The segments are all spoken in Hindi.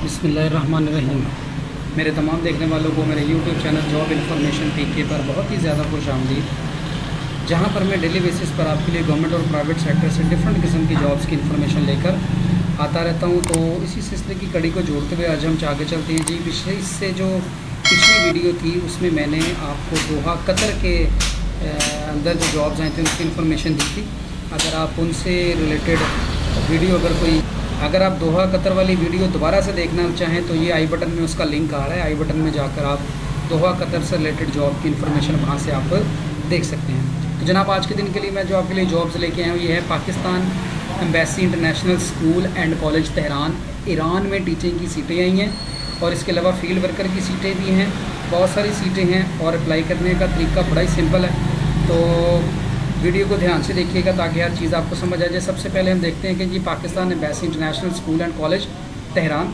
बिस्मिल्लाहिर्रहमानिर्रहीम। मेरे तमाम देखने वालों को मेरे यूट्यूब चैनल जॉब इन्फॉर्मेशन पीके पर बहुत ही ज़्यादा खुशामदीद, जहाँ पर मैं डेली बेसिस पर आपके लिए गवर्नमेंट और प्राइवेट सेक्टर से डिफरेंट किस्म की जॉब्स की इन्फॉर्मेशन लेकर आता रहता हूँ। तो इसी सिलसिले की कड़ी को जोड़ते हुए आज हम आगे चलते हैं जी। इससे जो पिछली वीडियो थी उसमें मैंने आपको दोहा कतर के अंदर जो जॉब्स आए थे उसकी इन्फॉर्मेशन दी थी। अगर आप उनसे रिलेटेड वीडियो अगर आप दोहा कतर वाली वीडियो दोबारा से देखना चाहें तो ये आई बटन में उसका लिंक आ रहा है। आई बटन में जाकर आप दोहा कतर से रिलेटेड जॉब की इन्फॉर्मेशन वहाँ से आप देख सकते हैं। तो जनाब, आज के दिन के लिए मैं जो आपके लिए जॉब्स लेके आया हूँ ये है Pakistan embassy international school and college Tehran, Iran में टीचिंग की सीटें आई हैं और इसके अलावा फील्ड वर्कर की सीटें भी हैं। बहुत सारी सीटें हैं और अप्लाई करने का तरीका बड़ा ही सिंपल है। तो वीडियो को ध्यान से देखिएगा ताकि हर चीज़ आपको समझ आ जाए। सबसे पहले हम देखते हैं कि जी Pakistan embassy international school and college Tehran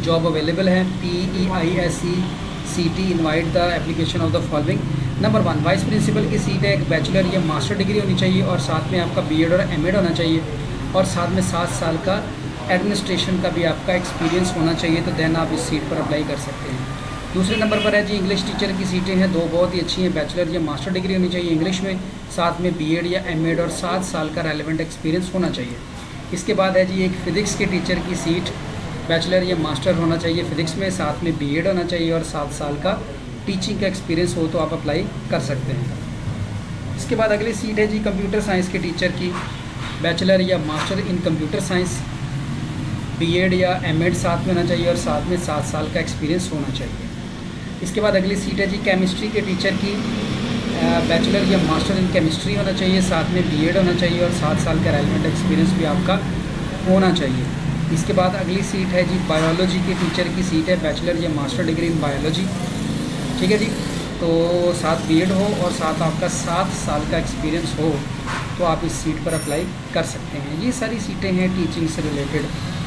job available है। PEISE-CT invite the application of the following. Number 1 vice principal की सीट है। एक बैचलर या मास्टर डिग्री होनी चाहिए और साथ में आपका BEd और MAd होना चाहिए और साथ में 7 साल का एडमिनिस्ट्रेशन का भी आपका एक्सपीरियंस होना चाहिए। तो देन आप इस सीट पर अप्लाई कर सकते हैं। दूसरे नंबर पर है जी इंग्लिश टीचर की सीटें हैं। 2 बहुत ही अच्छी हैं। बैचलर या मास्टर डिग्री होनी चाहिए इंग्लिश में, साथ में BEd या MAd और 7 साल का रेलेवेंट एक्सपीरियंस होना चाहिए। इसके बाद है जी एक फ़िज़िक्स के टीचर की सीट। बैचलर या मास्टर होना चाहिए फ़िज़िक्स में, साथ में BEd होना चाहिए और 7 साल का टीचिंग का एक्सपीरियंस हो तो आप अप्लाई कर सकते हैं। इसके बाद अगली सीट है जी कंप्यूटर साइंस के टीचर की। बैचलर या मास्टर इन कंप्यूटर साइंस, BEd या MAd साथ में होना चाहिए और साथ में 7 साल का एक्सपीरियंस होना चाहिए। इसके बाद अगली सीट है जी केमिस्ट्री के टीचर की। बैचलर या मास्टर इन केमिस्ट्री होना चाहिए, साथ में BEd होना चाहिए और 7 साल का रेलेवेंट एक्सपीरियंस भी आपका होना चाहिए। इसके बाद अगली सीट है जी बायोलॉजी के टीचर की सीट है। बैचलर या मास्टर डिग्री इन बायोलॉजी, ठीक है जी। तो साथ BEd हो और साथ आपका 7 साल का एक्सपीरियंस हो तो आप इस सीट पर अप्लाई कर सकते हैं। ये सारी सीटें हैं टीचिंग से रिलेटेड।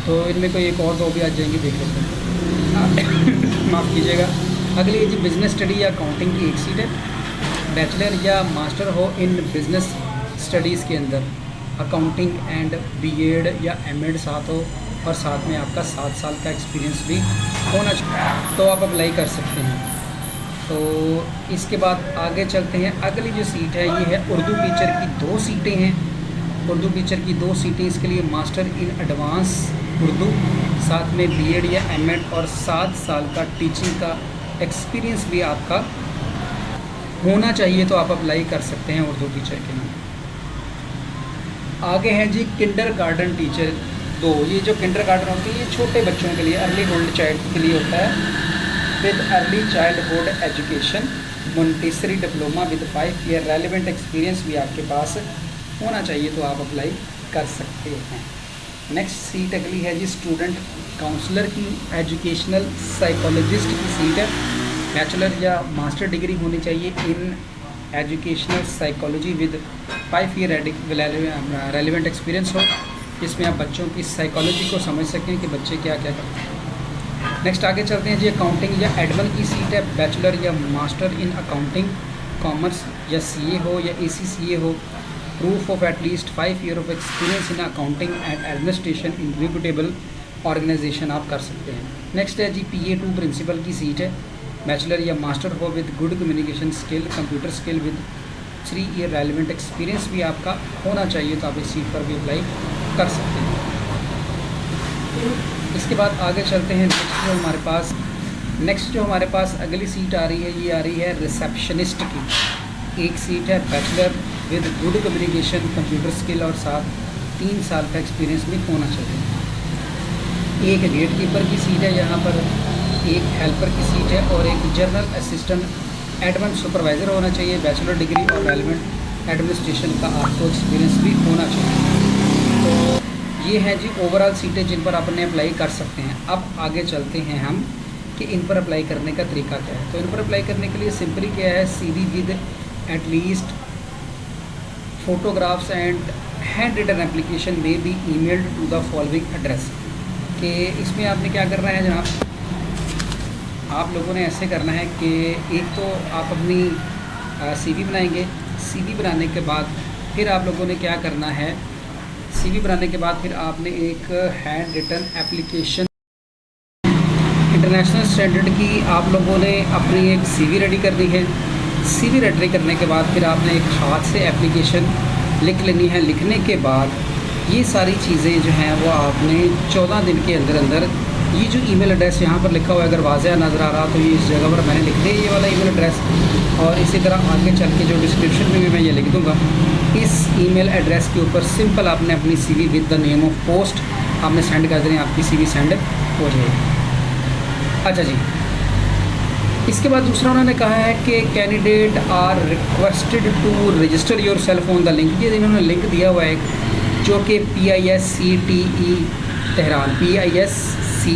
तो इनमें कोई एक और 2 भी आ जाएंगी, देख लेते हैं। माफ़ कीजिएगा। अगली है जी बिज़नेस स्टडी या अकाउंटिंग की एक सीट है। बैचलर या मास्टर हो इन बिज़नेस स्टडीज़ के अंदर, अकाउंटिंग एंड BEd या MAd साथ हो और साथ में आपका 7 साल का एक्सपीरियंस भी होना चाहिए तो आप अप्लाई कर सकते हैं। तो इसके बाद आगे चलते हैं। अगली जो सीट है ये है उर्दू टीचर की। 2 सीटें हैं उर्दू टीचर की, 2 सीटें। इसके लिए मास्टर इन एडवांस उर्दू, साथ में BEd या MAd और 7 साल का टीचिंग का एक्सपीरियंस भी आपका होना चाहिए तो आप अप्लाई कर सकते हैं उर्दू टीचर के नाम। आगे है जी किंडर गार्डन टीचर 2। ये जो किंडर गार्डन होती है ये छोटे बच्चों के लिए, अर्ली होल्ड चाइल्ड के लिए होता है। With early childhood education Montessori diploma with 5 year relevant experience भी आपके पास होना चाहिए तो आप अप्लाई कर सकते हैं। नेक्स्ट सीट अगली है जी स्टूडेंट काउंसलर की। एजुकेशनल साइकोलॉजिस्ट की सीट है। बैचलर या मास्टर डिग्री होनी चाहिए in educational psychology with 5 year relevant experience हो, जिसमें आप बच्चों की साइकोलॉजी को समझ सकें कि बच्चे क्या क्या करते हैं। नेक्स्ट आगे चलते हैं जी अकाउंटिंग या एडमिन की सीट है। बैचलर या मास्टर इन अकाउंटिंग, कॉमर्स या CA हो या ACCA हो, proof of at least 5 year of experience in accounting and administration in reputable organisation आप कर सकते हैं। नेक्स्ट है जी PA2 प्रिंसिपल की सीट है। बैचलर या मास्टर हो with good communication skill, computer skill with 3 year relevant experience भी आपका होना चाहिए तो आप इस सीट पर भी अप्लाई कर सकते हैं। इसके बाद आगे चलते हैं। नेक्स्ट जो हमारे पास अगली सीट आ रही है ये आ रही है रिसेप्शनिस्ट की। एक सीट है bachelor with good communication, computer skill और साथ 3 साल का एक्सपीरियंस भी होना चाहिए। एक गेट कीपर की सीट है यहाँ पर, एक हेल्पर की सीट है और एक जनरल असिस्टेंट एडमिन सुपरवाइज़र होना चाहिए। बैचलर डिग्री और रेलिवेंट एडमिनिस्ट्रेशन का आपको एक्सपीरियंस भी होना चाहिए। तो ये हैं जी ओवरऑल सीटें जिन पर आपने अप्लाई कर सकते हैं। अब आगे चलते हैं हम कि इन पर अप्लाई करने का तरीका क्या है। तो इन पर अप्लाई करने के लिए सिंपली क्या है, CV with at least photographs and hand written application में be emailed to the following address. कि इसमें आपने क्या करना है जनाब, आप लोगों ने ऐसे करना है कि एक तो आप अपनी CV बनाएंगे। CV बनाने के बाद फिर आप लोगों ने क्या करना है, CV बनाने के बाद फिर आपने एक hand written application international standard की आप लोगों ने अपनी एक सीवी रेडी कर दी है। सीवी रेडी करने के बाद फिर आपने एक हाथ से एप्लीकेशन लिख लेनी है। लिखने के बाद ये सारी चीज़ें जो हैं वो आपने 14 दिन के अंदर अंदर, ये जो ईमेल एड्रेस यहाँ पर लिखा हुआ है अगर वाज़ेह नज़र आ रहा तो ये इस जगह पर मैंने लिख दिया ये वाला ईमेल एड्रेस, और इसी तरह आगे चल के जो डिस्क्रिप्शन में भी मैं ये लिख दूँगा। इस ईमेल एड्रेस के ऊपर सिंपल आपने अपनी CV with the name of post आपने सेंड कर देनी, आपकी सीवी सेंड हो जाएगी। अच्छा जी, इसके बाद दूसरा उन्होंने कहा है कि candidate are requested to register your self on the link. ये इन्होंने लिंक दिया हुआ है जो कि PISCTE Tehran, PISC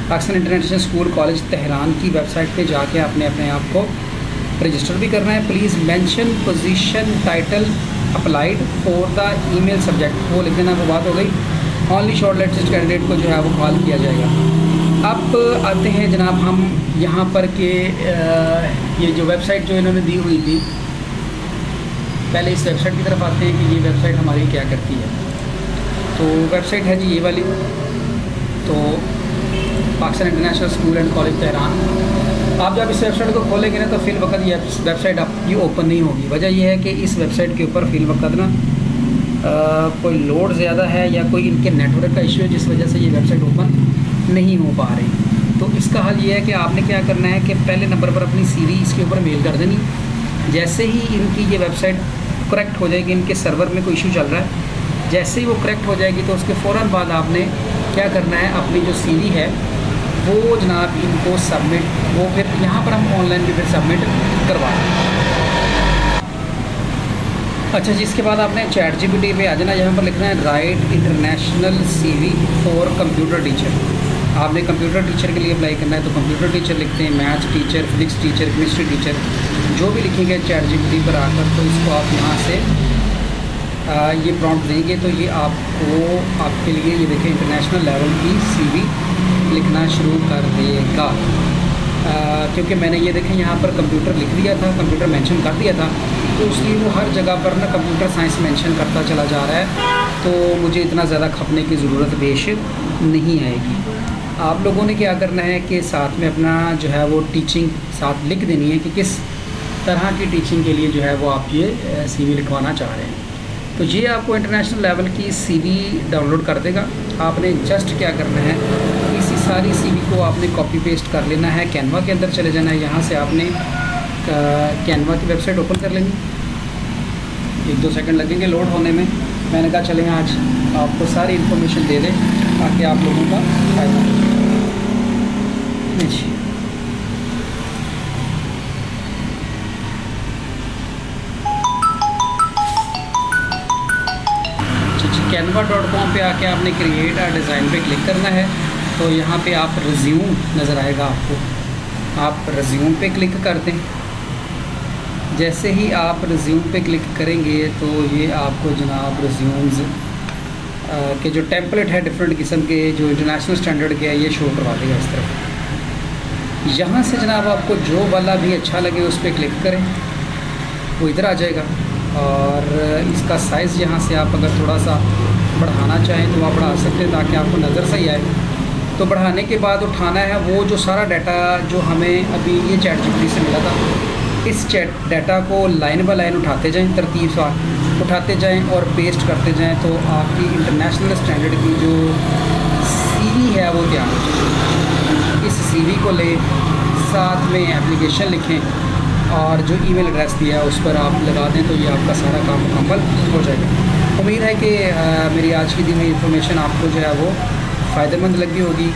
Pakistan international school college Tehran की वेबसाइट पे जाके आपने अपने आप को रजिस्टर भी करना है। Please mention position title applied for the email subject, वो लिख देना, वो बात हो गई। ओनली शॉर्टलिस्टेड कैंडिडेट को जो है वो कॉल किया जाएगा। अब आते हैं जनाब हम यहाँ पर के ये जो वेबसाइट जो इन्होंने दी हुई थी, पहले इस वेबसाइट की तरफ आते हैं कि ये वेबसाइट हमारी क्या करती है। तो वेबसाइट है जी ये वाली, तो Pakistan international school and college Tehran. आप जब इस वेबसाइट को खोलेंगे ना तो फिल वक्त ये वेबसाइट आपकी ओपन नहीं होगी। वजह यह है कि इस वेबसाइट के ऊपर फिल वक्त ना कोई लोड ज़्यादा है या कोई इनके नेटवर्क का इशू है जिस वजह से ये वेबसाइट ओपन नहीं हो पा रही। तो इसका हल ये है कि आपने क्या करना है कि पहले नंबर पर अपनी सीवी इसके ऊपर मेल कर देनी। जैसे ही इनकी ये वेबसाइट करेक्ट हो जाएगी, इनके सर्वर में कोई इशू चल रहा है, जैसे ही वो करेक्ट हो जाएगी तो उसके फ़ौरन बाद आपने क्या करना है, अपनी जो सीवी है वो जनाब इनको सबमिट, वो फिर यहाँ पर हम ऑनलाइन भी फिर सबमिट करवा दें। अच्छा जी, इसके बाद आपने ChatGPT पे आ जाना, यहाँ पर लिखना है right international CV for computer teacher. आपने कंप्यूटर टीचर के लिए अप्लाई करना है तो कंप्यूटर टीचर लिखते हैं, maths teacher, physics teacher, chemistry teacher, जो भी लिखेंगे ChatGPT पर आकर तो इसको आप यहाँ से ये प्रॉम्प्ट देंगे तो ये आपको आपके लिए ये देखें इंटरनेशनल लेवल की CV लिखना शुरू कर देगा। क्योंकि मैंने ये देखें यहाँ पर कंप्यूटर लिख दिया था, कंप्यूटर मेंशन कर दिया था, तो इसलिए वो हर जगह पर ना कंप्यूटर साइंस मेंशन करता चला जा रहा है, तो मुझे इतना ज़्यादा खपने की ज़रूरत पेश नहीं आएगी। आप लोगों ने क्या करना है कि साथ में अपना जो है वो टीचिंग साथ लिख देनी है कि किस तरह की टीचिंग के लिए जो है वो आप ये CV लिखवाना चाह रहे हैं। तो ये आपको इंटरनेशनल लेवल की CV डाउनलोड कर देगा। आपने जस्ट क्या करना है, इसी सारी CV को आपने कॉपी पेस्ट कर लेना है, कैनवा के अंदर चले जाना है, यहाँ से आपने कैनवा की वेबसाइट ओपन कर लेंगे। 1-2 सेकंड लगेंगे लोड होने में। मैंने कहा चलें आज आपको सारी इन्फॉर्मेशन दे दें ताकि आप लोगों का फ़ायदा हो। canva.com पे आके आपने क्रिएट अ डिज़ाइन पे क्लिक करना है। तो यहाँ पे आप रिज्यूम नज़र आएगा आपको, आप रिज्यूम पे क्लिक कर दें। जैसे ही आप रिज्यूम पे क्लिक करेंगे तो ये आपको जनाब रिज्यूम्स के जो टेम्पलेट है डिफरेंट किस्म के जो इंटरनेशनल स्टैंडर्ड के है ये शो करवा देगा इस तरफ। यहाँ से जनाब आपको जो वाला भी अच्छा लगे उस पर क्लिक करें, वो इधर आ जाएगा। और इसका साइज़ यहाँ से आप अगर थोड़ा सा बढ़ाना चाहें तो आप बढ़ा सकते हैं ताकि आपको नज़र सही आए। तो बढ़ाने के बाद उठाना है वो जो सारा डाटा जो हमें अभी ये ChatGPT से मिला था, इस डाटा को लाइन बाय लाइन उठाते जाएं, तरतीब से उठाते जाएं और पेस्ट करते जाएं तो आपकी इंटरनेशनल स्टैंडर्ड की जो CV है वो तैयार हो जाएगी। इस CV को ले साथ में एप्लीकेशन लिखें और जो ईमेल एड्रेस दिया है उस पर आप लगा दें तो ये आपका सारा काम मुकम्मल हो जाएगा। उम्मीद है कि मेरी आज की दी हुई इन्फॉर्मेशन आपको जो है वो फ़ायदेमंद लगी होगी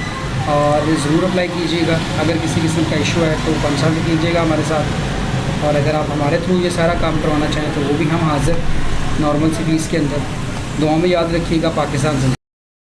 और ज़रूर अप्लाई कीजिएगा। अगर किसी किस्म का इशू है तो कंसल्ट कीजिएगा हमारे साथ, और अगर आप हमारे थ्रू ये सारा काम करवाना चाहें तो वो भी हम हाज़िर नॉर्मल सी फीस के अंदर। दुआ में याद रखिएगा। पाकिस्तान जिंदाबाद।